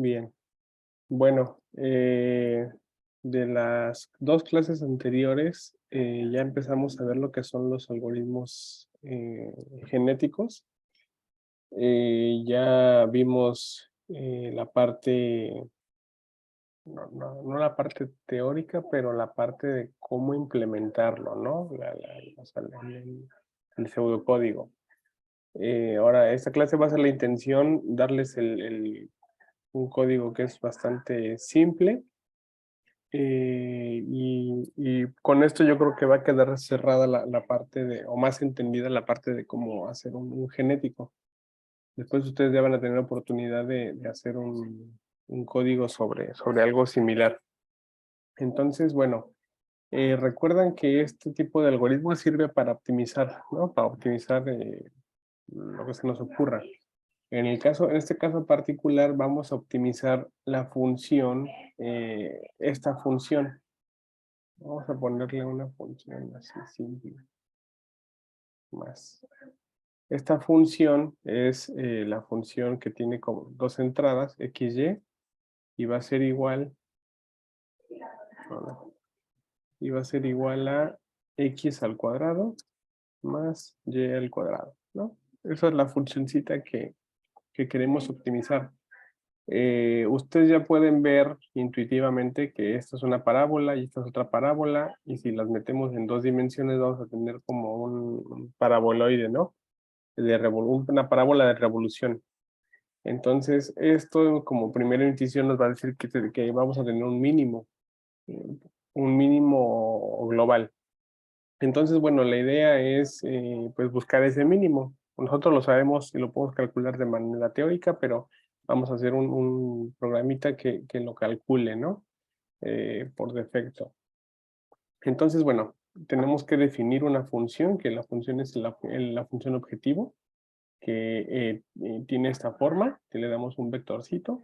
Bien. Bueno, de las dos clases anteriores, ya empezamos a ver lo que son los algoritmos genéticos. Ya vimos la parte, no la parte teórica, pero la parte de cómo implementarlo, ¿no? O sea, el pseudocódigo. Ahora, esta clase va a ser la intención darles un código que es bastante simple. Y con esto yo creo que va a quedar cerrada la parte de, o más entendida la parte de cómo hacer un genético. Después ustedes ya van a tener oportunidad de hacer un código sobre algo similar. Entonces, bueno, recuerdan que este tipo de algoritmo sirve para optimizar, ¿no? Para optimizar lo que se nos ocurra. En este caso particular, vamos a optimizar la función, esta función. Vamos a ponerle una función así simple, más. Esta función es la función que tiene como dos entradas, xy, y va a ser igual, no, y va a ser igual a x al cuadrado más y al cuadrado, ¿no? Esa es la funcioncita que queremos optimizar. Ustedes ya pueden ver intuitivamente que esta es una parábola y esta es otra parábola, y si las metemos en dos dimensiones vamos a tener como un paraboloide, ¿no? Una parábola de revolución. Entonces, esto como primera intuición nos va a decir que vamos a tener eh, un mínimo global. Entonces, bueno, la idea es pues buscar ese mínimo. Nosotros lo sabemos y lo podemos calcular de manera teórica, pero vamos a hacer un programita que lo calcule, ¿no? Por defecto. Entonces, bueno, tenemos que definir una función, que la función es la función objetivo, que tiene esta forma, que le damos un vectorcito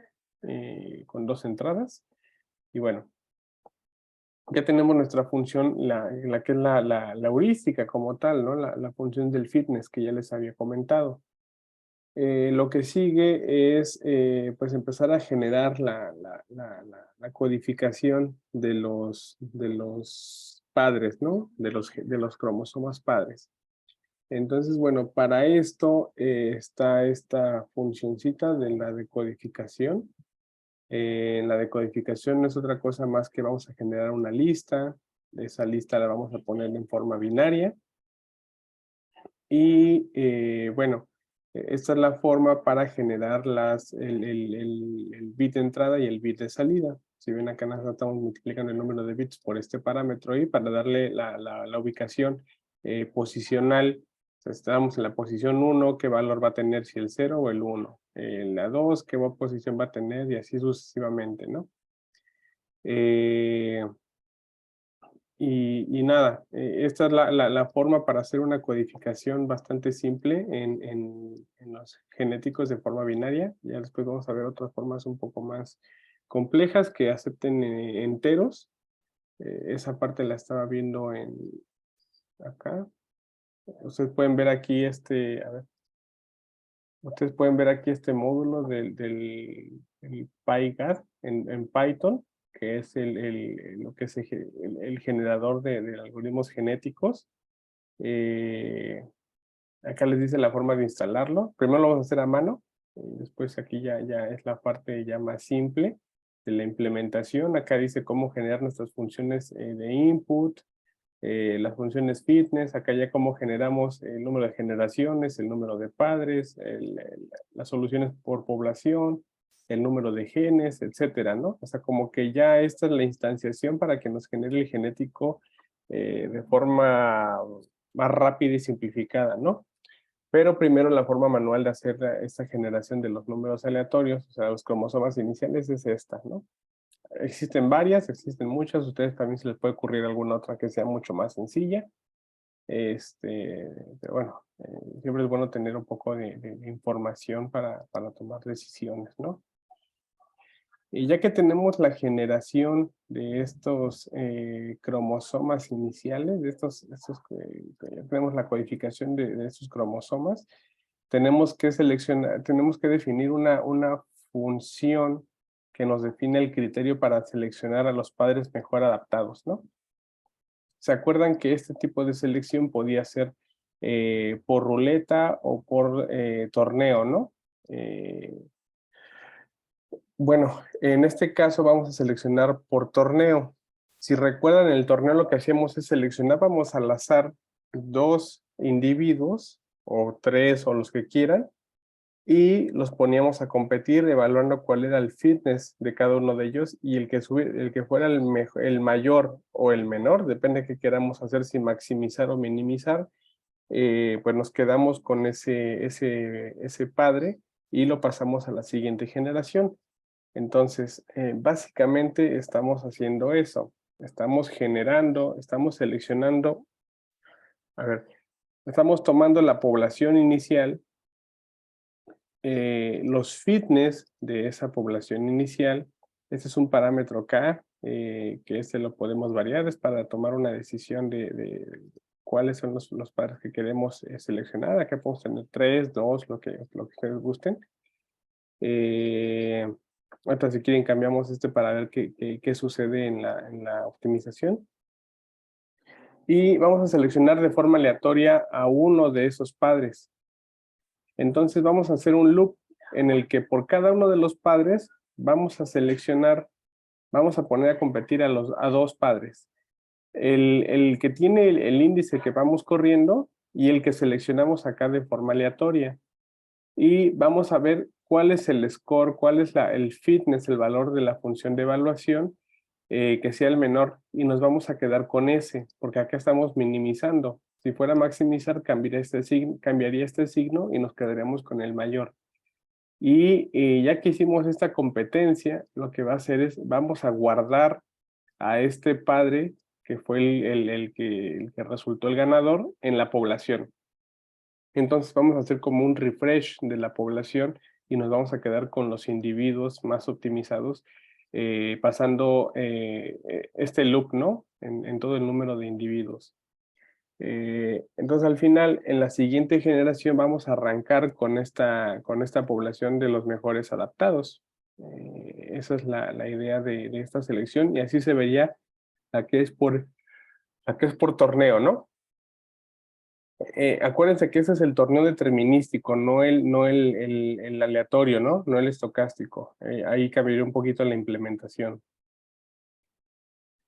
con dos entradas. Y bueno, ya tenemos nuestra función, la que es la heurística como tal, ¿no? La función del fitness que ya les había comentado. Lo que sigue es pues empezar a generar la codificación de los padres, ¿no? De los cromosomas padres. Entonces, bueno, para esto está esta funcioncita de la decodificación. La decodificación no es otra cosa más que vamos a generar una lista. Esa lista la vamos a poner en forma binaria. Y bueno, esta es la forma para generar el bit de entrada y el bit de salida. Si ven acá nosotros estamos multiplicando el número de bits por este parámetro y para darle la ubicación posicional. O sea, estamos en la posición 1, ¿qué valor va a tener si el 0 o el 1? En la 2, ¿qué posición va a tener? Y así sucesivamente, ¿no? Eh, y nada, esta es la forma para hacer una codificación bastante simple en los genéticos de forma binaria. Ya después vamos a ver otras formas un poco más complejas que acepten enteros. Esa parte la estaba viendo acá. Ustedes pueden ver aquí a ver, ustedes pueden ver aquí este módulo el PyGAD en Python, que es lo que es el generador de algoritmos genéticos. Eh, Acá les dice la forma de instalarlo. Primero lo vamos a hacer a mano, después aquí ya es la parte ya más simple de la implementación. Acá dice cómo generar nuestras funciones de input, las funciones fitness, acá ya cómo generamos el número de generaciones, el número de padres, las soluciones por población, el número de genes, etcétera, ¿no? O sea, como que ya esta es la instanciación para que nos genere el genético de forma más rápida y simplificada, ¿no? Pero primero la forma manual de hacer esta generación de los números aleatorios, o sea, los cromosomas iniciales es esta, ¿no? Existen varias, existen muchas, a ustedes también se les puede ocurrir alguna otra que sea mucho más sencilla. Pero bueno, siempre es bueno tener un poco de información para tomar decisiones, ¿no? Y ya que tenemos la generación de estos cromosomas iniciales, ya tenemos la codificación de estos cromosomas, tenemos que definir una función que nos define el criterio para seleccionar a los padres mejor adaptados, ¿no? ¿Se acuerdan que este tipo de selección podía ser por ruleta o por torneo, ¿no? Eh, bueno, en este caso vamos a seleccionar por torneo. Si recuerdan, en el torneo lo que hacíamos es seleccionábamos al azar 2 individuos, o 3, o los que quieran, y los poníamos a competir evaluando cuál era el fitness de cada uno de ellos, y el que fuera el mayor o el menor, depende de qué queramos hacer, si maximizar o minimizar, pues nos quedamos con ese padre y lo pasamos a la siguiente generación. Entonces, básicamente estamos haciendo eso. Estamos generando, estamos seleccionando, a ver, estamos tomando la población inicial, los fitness de esa población inicial. Este es un parámetro K, que lo podemos variar, es para tomar una decisión de cuáles son los padres que queremos seleccionar. Acá podemos tener 3, 2, lo que ustedes gusten. Ahorita si quieren cambiamos para ver qué sucede en la optimización. Y vamos a seleccionar de forma aleatoria a uno de esos padres. Entonces vamos a hacer un loop en el que por cada uno de los padres vamos a seleccionar, vamos a poner a competir a 2 padres. El que tiene el índice que vamos corriendo y el que seleccionamos acá de forma aleatoria. Y vamos a ver cuál es el score, cuál es el fitness, el valor de la función de evaluación, que sea el menor, y nos vamos a quedar con ese, porque acá estamos minimizando. Si fuera maximizar, cambiaría este signo y nos quedaríamos con el mayor. Y ya que hicimos esta competencia, lo que va a hacer es, vamos a guardar a este padre, que fue el que resultó el ganador, en la población. Entonces vamos a hacer como un refresh de la población y nos vamos a quedar con los individuos más optimizados, pasando este loop, ¿no? En todo el número de individuos. Entonces al final, en la siguiente generación vamos a arrancar con esta población de los mejores adaptados. Esa es la idea de esta selección, y así se vería la que es por torneo, ¿no? Acuérdense que ese es el torneo determinístico, no el aleatorio, ¿no? No el estocástico. Ahí cambiaría un poquito la implementación.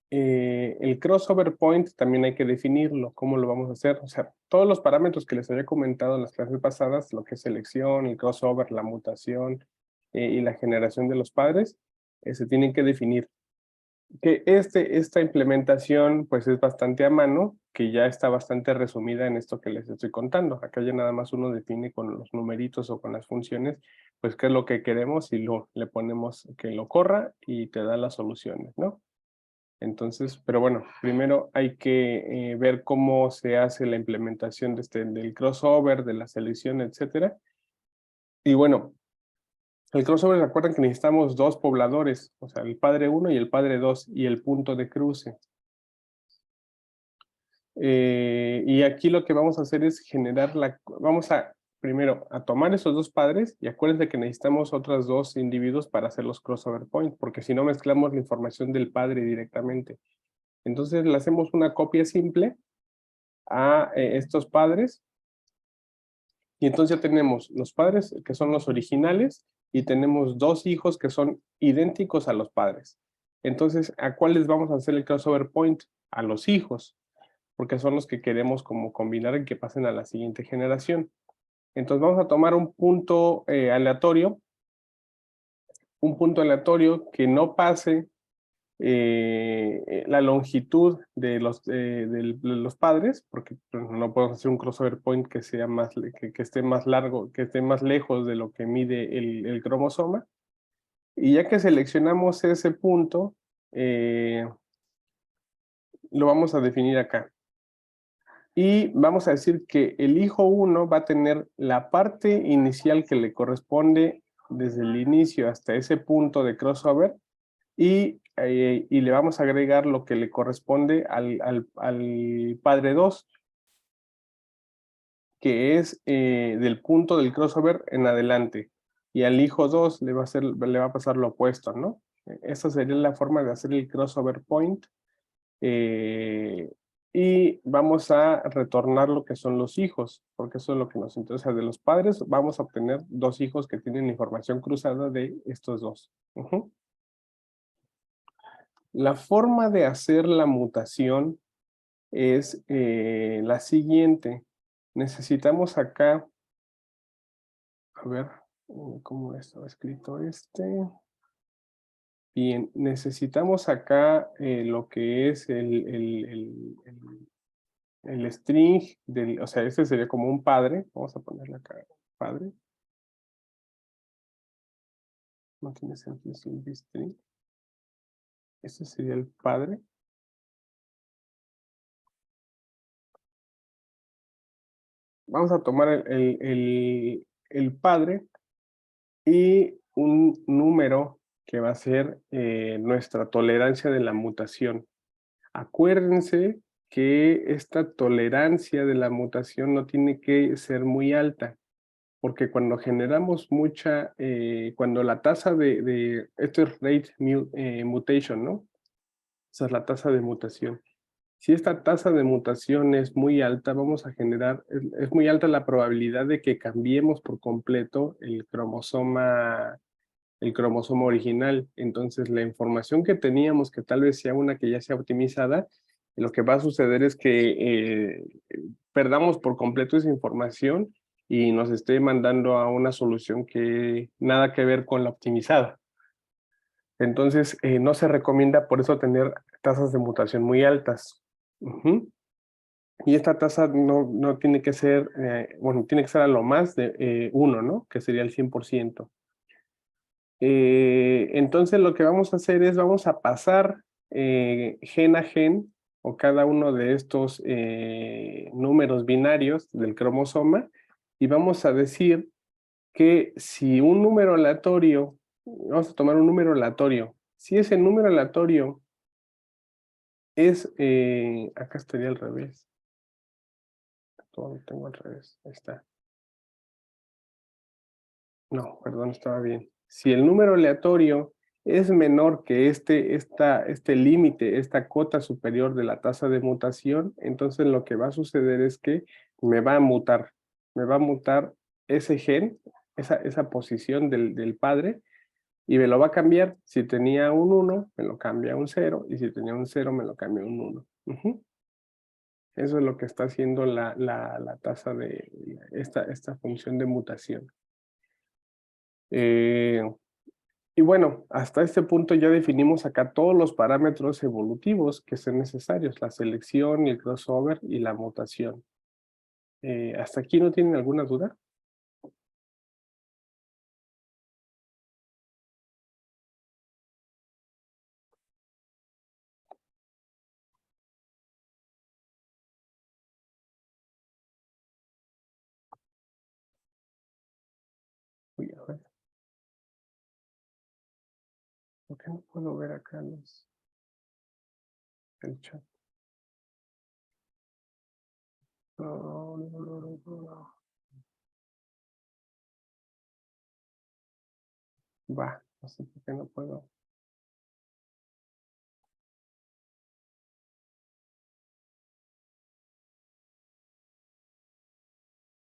El crossover point también hay que definirlo. ¿Cómo lo vamos a hacer? O sea, todos los parámetros que les había comentado en las clases pasadas, lo que es selección, el crossover, la mutación y la generación de los padres, se tienen que definir. Que esta implementación pues es bastante a mano, que ya está bastante resumida en esto que les estoy contando. Acá ya nada más uno define con los numeritos o con las funciones, pues qué es lo que queremos, y le ponemos que lo corra y te da las soluciones, ¿no? Entonces, pero bueno, primero hay que ver cómo se hace la implementación del crossover, de la selección, etcétera. Y bueno, el crossover, recuerden que necesitamos 2 pobladores, o sea, el padre 1 y el padre 2, y el punto de cruce. Y aquí lo que vamos a hacer es vamos a primero a tomar esos 2 padres, y acuérdense que necesitamos otros 2 individuos para hacer los crossover points, porque si no mezclamos la información del padre directamente. Entonces le hacemos una copia simple a estos padres, y entonces ya tenemos los padres que son los originales, y tenemos 2 hijos que son idénticos a los padres. Entonces, ¿a cuáles vamos a hacer el crossover point? A los hijos, porque son los que queremos como combinar y que pasen a la siguiente generación. Entonces vamos a tomar un punto aleatorio que no pase la longitud de los padres, porque pues, no podemos hacer un crossover point que sea que esté más largo, que esté más lejos de lo que mide el cromosoma. Y ya que seleccionamos ese punto, lo vamos a definir acá. Y vamos a decir que el hijo 1 va a tener la parte inicial que le corresponde desde el inicio hasta ese punto de crossover, y le vamos a agregar lo que le corresponde al padre 2, que es del punto del crossover en adelante. y al hijo 2 le va a pasar lo opuesto, ¿no? Esa sería la forma de hacer el crossover point. eh, y vamos a retornar lo que son los hijos, porque eso es lo que nos interesa de los padres. Vamos a obtener dos hijos que tienen información cruzada de estos dos. Ujú. La forma de hacer la mutación es la siguiente. Necesitamos acá, a ver, ¿cómo estaba escrito este? Bien, necesitamos acá lo que es el string, o sea, este sería como un padre. Vamos a ponerle acá, padre. No tiene sentido sin string. Este sería el padre. Vamos a tomar el padre y un número que va a ser nuestra tolerancia de la mutación. Acuérdense que esta tolerancia de la mutación no tiene que ser muy alta, porque cuando generamos cuando la tasa esto es rate mutation, ¿no? Esa es la tasa de mutación. Si esta tasa de mutación es muy alta, es muy alta la probabilidad de que cambiemos por completo el cromosoma original. Entonces, la información que teníamos, que tal vez sea una que ya sea optimizada, lo que va a suceder es que perdamos por completo esa información y nos esté mandando a una solución que nada que ver con la optimizada. Entonces, no se recomienda por eso tener tasas de mutación muy altas. Ujú. Y esta tasa no tiene que ser, bueno, tiene que ser a lo más de 1, ¿no? Que sería el 100%. Entonces lo que vamos a hacer es vamos a pasar gen a gen o cada uno de estos números binarios del cromosoma y vamos a decir que si un número aleatorio, vamos a tomar un número aleatorio, si ese número aleatorio acá estaría al revés, todo lo tengo al revés, ahí está. No, perdón, estaba bien. Si el número aleatorio es menor que este límite, esta cota superior de la tasa de mutación, entonces lo que va a suceder es que me va a mutar. Me va a mutar ese gen, esa posición del padre, y me lo va a cambiar. Si tenía un 1, me lo cambia a un 0, y si tenía un 0, me lo cambia a un 1. Ujú. Eso es lo que está haciendo la tasa de esta función de mutación. Eh, y bueno, hasta este punto ya definimos acá todos los parámetros evolutivos que sean necesarios, la selección, el crossover y la mutación. ¿Hasta aquí no tienen alguna duda? Uy, a ver, ¿por qué no puedo ver acá el chat? No, no, no, no, no. Va, no sé por qué no puedo.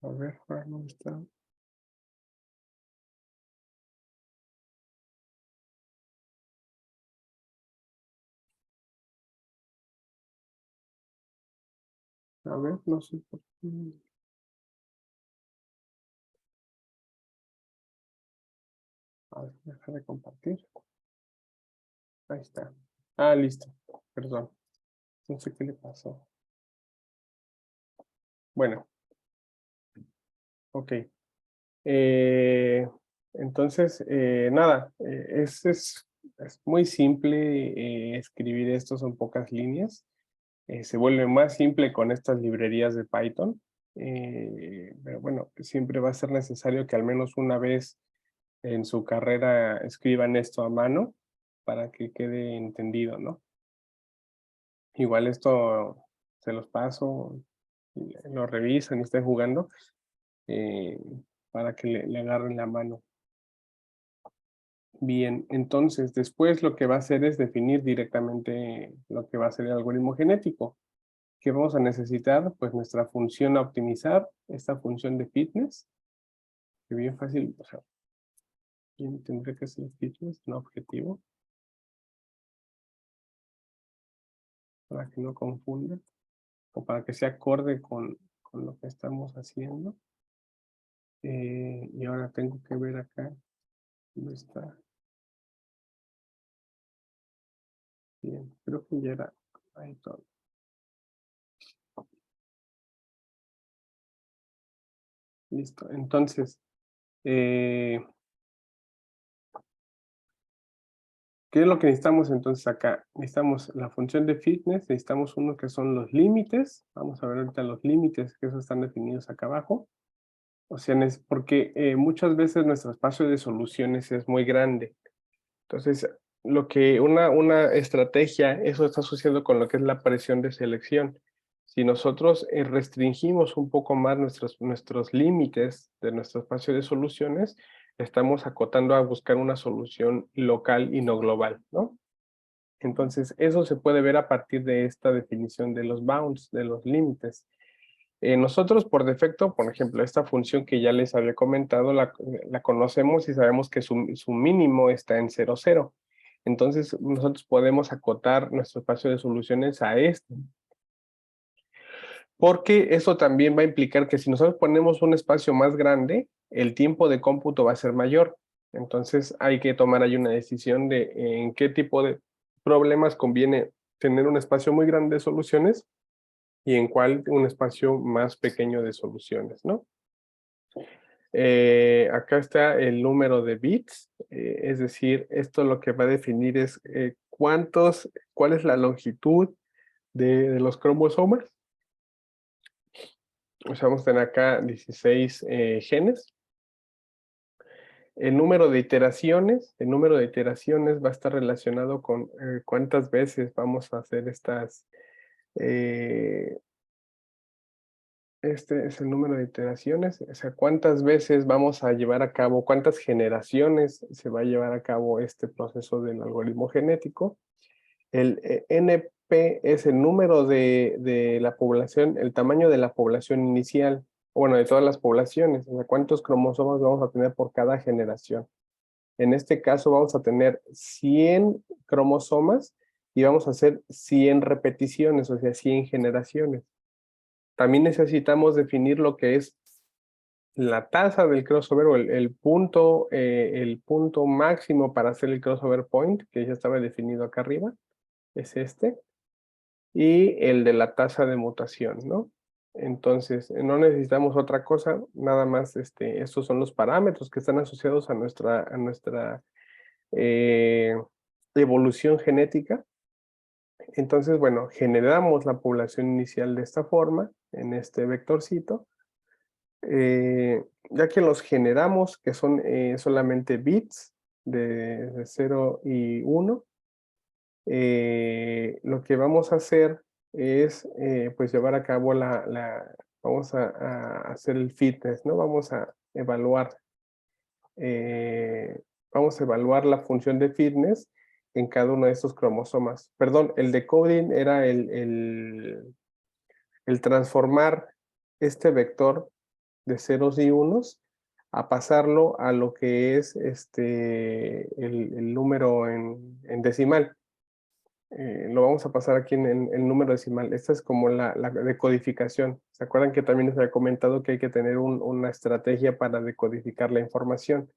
A ver, ¿dónde está? A ver, no sé por qué. A ver, deja de compartir. Ahí está. Ah, listo. Perdón. No sé qué le pasó. Bueno, ok. Eh, entonces, nada, es muy simple escribir esto, son pocas líneas. Se vuelve más simple con estas librerías de Python. Pero bueno, siempre va a ser necesario que al menos una vez en su carrera escriban esto a mano para que quede entendido, ¿no? Igual esto se los paso, y lo revisan y estén jugando eh, para que le agarren la mano. Bien, entonces después lo que va a hacer es definir directamente lo que va a ser el algoritmo genético. ¿Qué vamos a necesitar? Pues nuestra función a optimizar, esta función de fitness, que bien fácil, o sea, ¿quién tendría que ser fitness? No objetivo, para que no confunda, o para que sea acorde con lo que estamos haciendo. Y ahora tengo que ver acá, ¿dónde está? Bien, creo que ya era ahí todo. Listo, entonces, eh, ¿qué es lo que necesitamos entonces acá? Necesitamos la función de fitness, necesitamos uno que son los límites. Vamos a ver ahorita los límites, que esos están definidos acá abajo. O sea, porque muchas veces nuestro espacio de soluciones es muy grande. Entonces, una estrategia, eso está asociado con lo que es la presión de selección. Si nosotros restringimos un poco más nuestros límites de nuestro espacio de soluciones, estamos acotando a buscar una solución local y no global, ¿no? Entonces, eso se puede ver a partir de esta definición de los bounds, de los límites. Nosotros por defecto, por ejemplo, esta función que ya les había comentado, la conocemos y sabemos que su mínimo está en 0, 0. Entonces, nosotros podemos acotar nuestro espacio de soluciones a este. Porque eso también va a implicar que si nosotros ponemos un espacio más grande, el tiempo de cómputo va a ser mayor. Entonces, hay que tomar ahí una decisión de en qué tipo de problemas conviene tener un espacio muy grande de soluciones y en cuál un espacio más pequeño de soluciones, ¿no? Acá está el número de bits, es decir, esto lo que va a definir es cuál es la longitud de los cromosomas. O sea, vamos a tener acá 16 genes. El número de iteraciones va a estar relacionado con cuántas veces vamos a hacer este es el número de iteraciones, o sea, cuántas veces vamos a llevar a cabo, cuántas generaciones se va a llevar a cabo este proceso del algoritmo genético. El NP es el número de la población, el tamaño de la población inicial, bueno, de todas las poblaciones, o sea, cuántos cromosomas vamos a tener por cada generación. En este caso vamos a tener 100 cromosomas y vamos a hacer 100 repeticiones, o sea, 100 generaciones. También necesitamos definir lo que es la tasa del crossover o el punto máximo para hacer el crossover point, que ya estaba definido acá arriba, es este, y el de la tasa de mutación, ¿no? Entonces, no necesitamos otra cosa, nada más estos son los parámetros que están asociados a nuestra evolución genética. Entonces, bueno, generamos la población inicial de esta forma, en este vectorcito. Ya que los generamos, que son solamente bits de 0 y 1, lo que vamos a hacer es pues llevar a cabo vamos a hacer el fitness, ¿no? Eh, vamos a evaluar la función de fitness en cada uno de estos cromosomas. Perdón, el decoding era el transformar este vector de ceros y unos a pasarlo a lo que es el número en decimal. Lo vamos a pasar aquí en el número decimal. Esta es como la decodificación. ¿Se acuerdan que también les había comentado que hay que tener una estrategia para decodificar la información?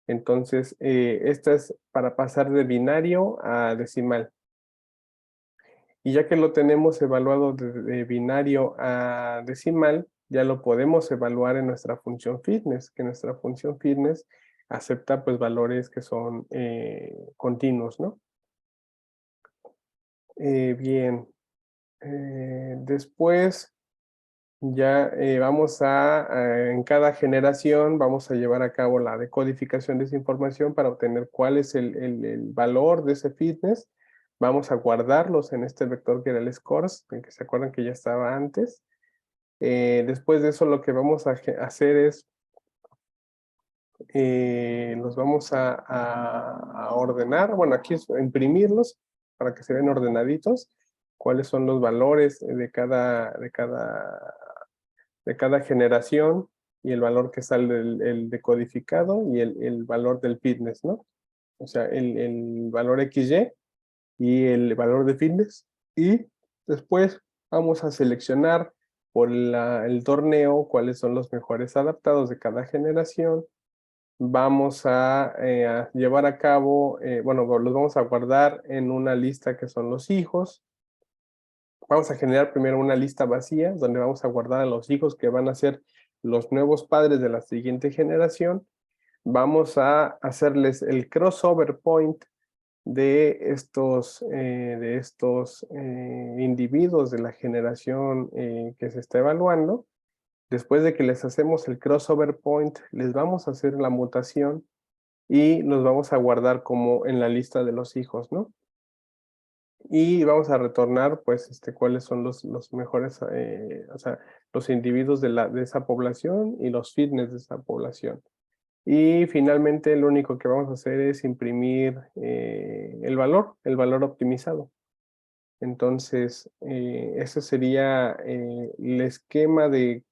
Entonces, esta es para pasar de binario a decimal. Y ya que lo tenemos evaluado de binario a decimal, ya lo podemos evaluar en nuestra función fitness, que nuestra función fitness acepta pues valores que son continuos, ¿no? Bien, después ya en cada generación vamos a llevar a cabo la decodificación de esa información para obtener cuál es el valor de ese fitness. Vamos a guardarlos en este vector que era el scores, el que se acuerdan que ya estaba antes. Después de eso lo que vamos a hacer es los vamos a ordenar. Bueno, aquí es imprimirlos para que se vean ordenaditos. Cuáles son los valores de cada generación y el valor que sale el decodificado y el valor del fitness, ¿no? O sea, el valor XY y el valor de fitness. Y después vamos a seleccionar por el torneo cuáles son los mejores adaptados de cada generación. Vamos a llevar a cabo, bueno, los vamos a guardar en una lista que son los hijos. Vamos a generar primero una lista vacía donde vamos a guardar a los hijos que van a ser los nuevos padres de la siguiente generación. Vamos a hacerles el crossover point de estos individuos de la generación que se está evaluando. Después de que les hacemos el crossover point, les vamos a hacer la mutación y los vamos a guardar como en la lista de los hijos, ¿no? Y vamos a retornar, pues, cuáles son los mejores, o sea, los individuos de esa población y los fitness de esa población. Y finalmente lo único que vamos a hacer es imprimir el valor optimizado. Entonces, ese sería el esquema el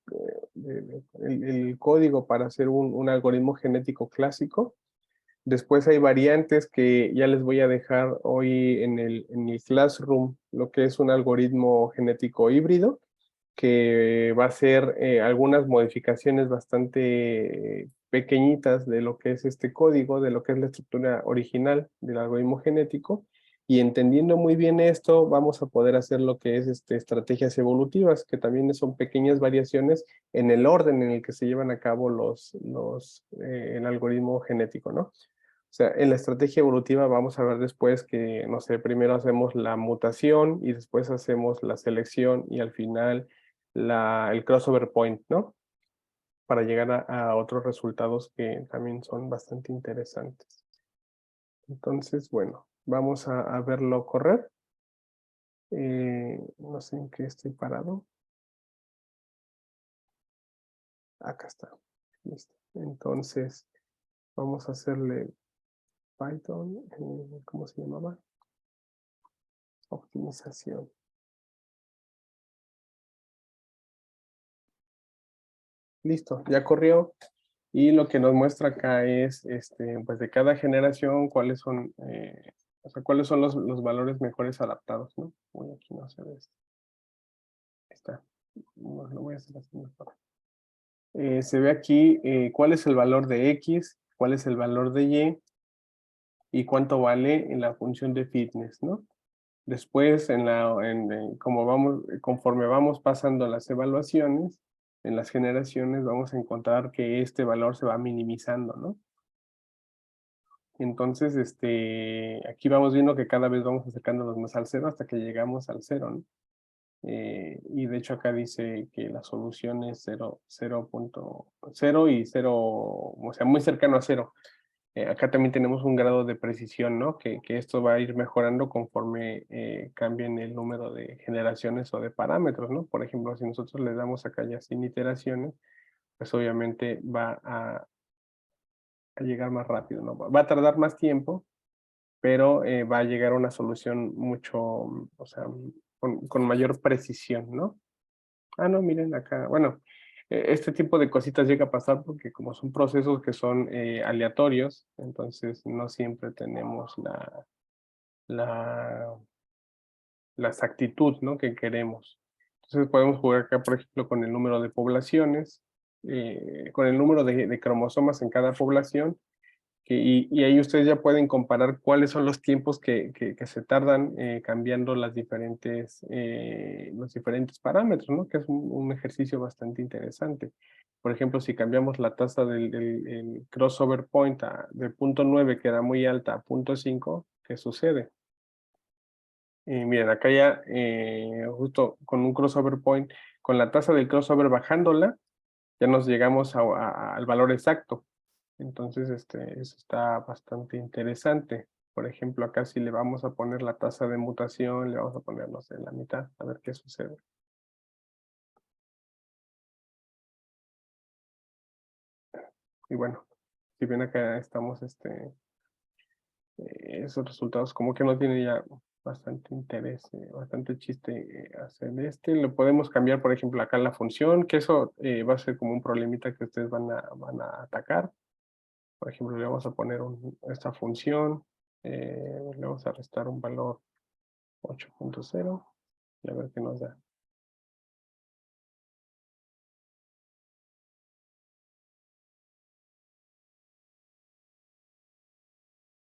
código para hacer un algoritmo genético clásico. Después hay variantes que ya les voy a dejar hoy en el Classroom, lo que es un algoritmo genético híbrido, que va a ser algunas modificaciones bastante pequeñitas de lo que es este código, de lo que es la estructura original del algoritmo genético, y entendiendo muy bien esto, vamos a poder hacer lo que es estrategias evolutivas, que también son pequeñas variaciones en el orden en el que se llevan a cabo el algoritmo genético, ¿no? O sea, en la estrategia evolutiva vamos a ver después que, no sé, primero hacemos la mutación y después hacemos la selección y al final el crossover point, ¿no? Para llegar a otros resultados que también son bastante interesantes. Entonces, bueno, vamos a verlo correr. No sé en qué estoy parado. Acá está. Listo. Entonces, vamos a hacerle Python, ¿cómo se llamaba? Optimización. Listo, ya corrió. Y lo que nos muestra acá es, pues de cada generación, cuáles son, o sea, cuáles son los valores mejores adaptados, ¿no? Uy, aquí no se ve esto. Ahí está. No, lo voy a hacer así mejor. Se ve aquí cuál es el valor de X, cuál es el valor de y cuánto vale en la función de fitness, ¿no? Después, como conforme vamos pasando las evaluaciones, en las generaciones vamos a encontrar que este valor se va minimizando, ¿no? Entonces, aquí vamos viendo que cada vez vamos acercándonos más al cero hasta que llegamos al cero, ¿no? Y de hecho acá dice que la solución es 0.0 y 0, o sea, muy cercano a cero. Acá también tenemos un grado de precisión, ¿no? Que esto va a ir mejorando conforme cambien el número de generaciones o de parámetros, ¿no? Por ejemplo, si nosotros le damos acá ya 100 iteraciones, pues obviamente va a llegar más rápido, ¿no? Va a tardar más tiempo, pero va a llegar a una solución mucho, o sea, con mayor precisión, ¿no? Ah, no, miren acá, bueno, este tipo de cositas llega a pasar porque como son procesos que son aleatorios, entonces no siempre tenemos la, la exactitud, ¿no? Que queremos. Entonces podemos jugar acá, por ejemplo, con el número de poblaciones, con el número de cromosomas en cada población, y ahí ustedes ya pueden comparar cuáles son los tiempos que se tardan cambiando los diferentes parámetros, ¿no? Que es un ejercicio bastante interesante. Por ejemplo, si cambiamos la tasa del crossover point de 0.9, que era muy alta, a 0.5, ¿qué sucede? Miren, acá ya justo con un crossover point, con la tasa del crossover bajándola, ya nos llegamos al valor exacto. Entonces, eso está bastante interesante. Por ejemplo, acá si le vamos a poner la tasa de mutación, le vamos a poner, no sé, la mitad, a ver qué sucede. Y bueno, Si ven acá estamos, esos resultados como que no tiene ya bastante interés, bastante chiste hacer lo podemos cambiar, por ejemplo, acá la función, que eso va a ser como un problemita que ustedes van a atacar. Por ejemplo, le vamos a poner esta función, le vamos a restar un valor 8.0 y a ver qué nos da.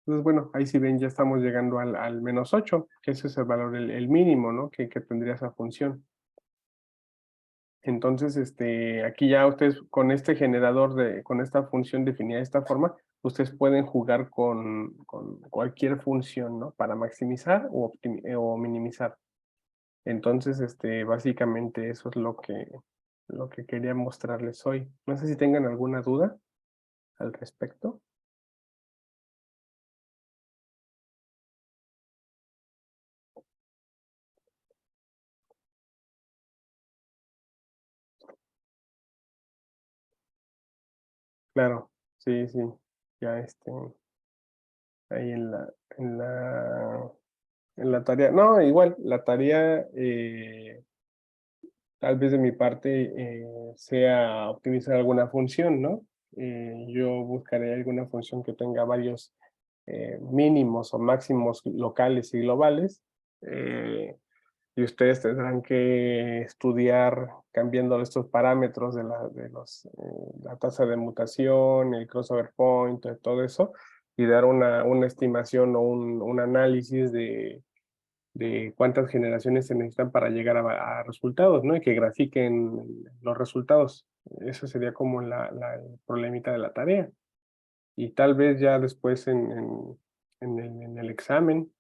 Entonces, bueno, ahí si ven, ya estamos llegando al -8, que ese es el valor, el mínimo, ¿no? Que tendría esa función. Entonces, aquí ya ustedes con este generador con esta función definida de esta forma, ustedes pueden jugar con cualquier función, ¿no? Para maximizar o minimizar. Entonces, básicamente eso es lo que quería mostrarles hoy. No sé si tengan alguna duda al respecto. Claro, sí, sí. Ya ahí en la tarea. No, igual, la tarea, tal vez de mi parte, sea optimizar alguna función, ¿no? Yo buscaré alguna función que tenga varios mínimos o máximos locales y globales. Y ustedes tendrán que estudiar cambiando estos parámetros la tasa de mutación, el crossover point, todo eso, y dar una estimación o un análisis de cuántas generaciones se necesitan para llegar a resultados, ¿no? Y que grafiquen los resultados. Eso sería como el problemita de la tarea. Y tal vez ya después en el examen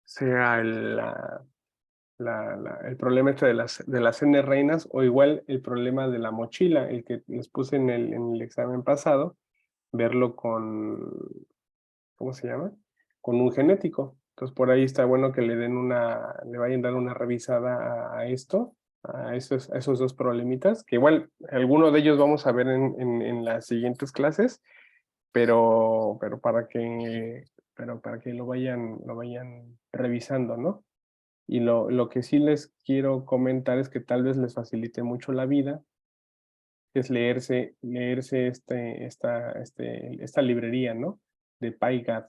sea el problema de las N reinas, o igual el problema de la mochila, el que les puse en el examen pasado, verlo ¿cómo se llama? Con un genético. Entonces, por ahí está bueno que le vayan dando una revisada a esto, a esos dos problemitas, que igual alguno de ellos vamos a ver en las siguientes clases, pero para que lo vayan revisando, ¿no? Y lo que sí les quiero comentar es que tal vez les facilite mucho la vida, es leerse esta librería, ¿no? De PyGAD.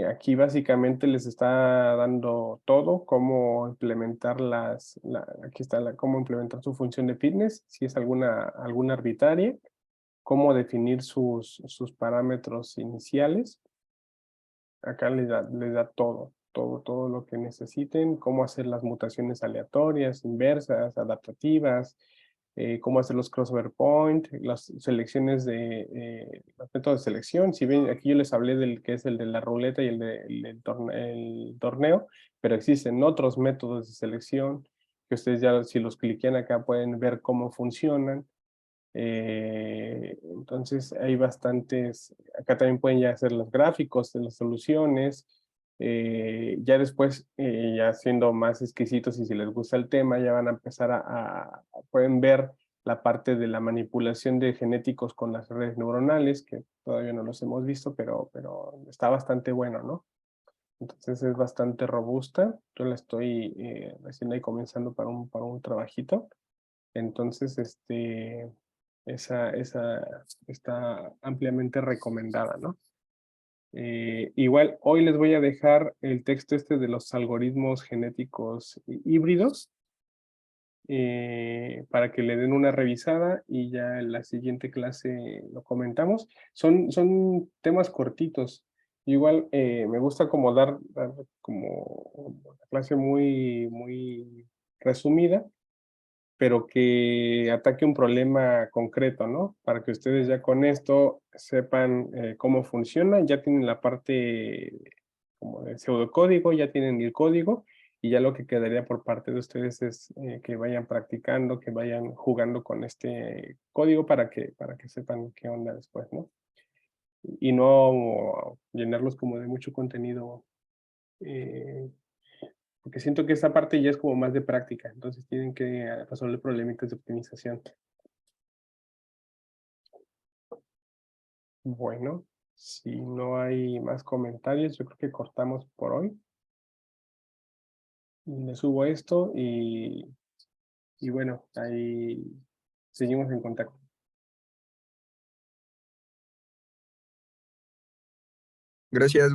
Aquí básicamente les está dando todo, cómo implementar aquí está cómo implementar su función de fitness, si es alguna arbitraria, cómo definir sus parámetros iniciales. Acá les da todo lo que necesiten, cómo hacer las mutaciones aleatorias, inversas, adaptativas, cómo hacer los crossover point, las selecciones los métodos de selección. Si ven, aquí yo les hablé del que es el de la ruleta y el torneo, pero existen otros métodos de selección que ustedes ya, si los cliquean acá, pueden ver cómo funcionan. Entonces hay bastantes, acá también pueden ya hacer los gráficos de las soluciones, ya después, ya siendo más exquisitos y si les gusta el tema, ya van a empezar pueden ver la parte de la manipulación de genéticos con las redes neuronales, que todavía no los hemos visto, pero está bastante bueno, ¿no? Entonces es bastante robusta, yo la estoy recién ahí comenzando para un trabajito, entonces esa está ampliamente recomendada, ¿no? Igual, hoy les voy a dejar el texto de los algoritmos genéticos híbridos para que le den una revisada y ya en la siguiente clase lo comentamos. Son temas cortitos. Igual me gusta como dar como una clase muy resumida, pero que ataque un problema concreto, ¿no? Para que ustedes ya con esto sepan cómo funciona, ya tienen la parte como de pseudocódigo, ya tienen el código, y ya lo que quedaría por parte de ustedes es que vayan practicando, que vayan jugando con este código para que sepan qué onda después, ¿no? Y no llenarlos como de mucho contenido eh, porque siento que esta parte ya es como más de práctica, entonces tienen que resolver problemitas de optimización. Bueno, si no hay más comentarios, yo creo que cortamos por hoy. Y le subo esto y bueno, ahí seguimos en contacto. Gracias.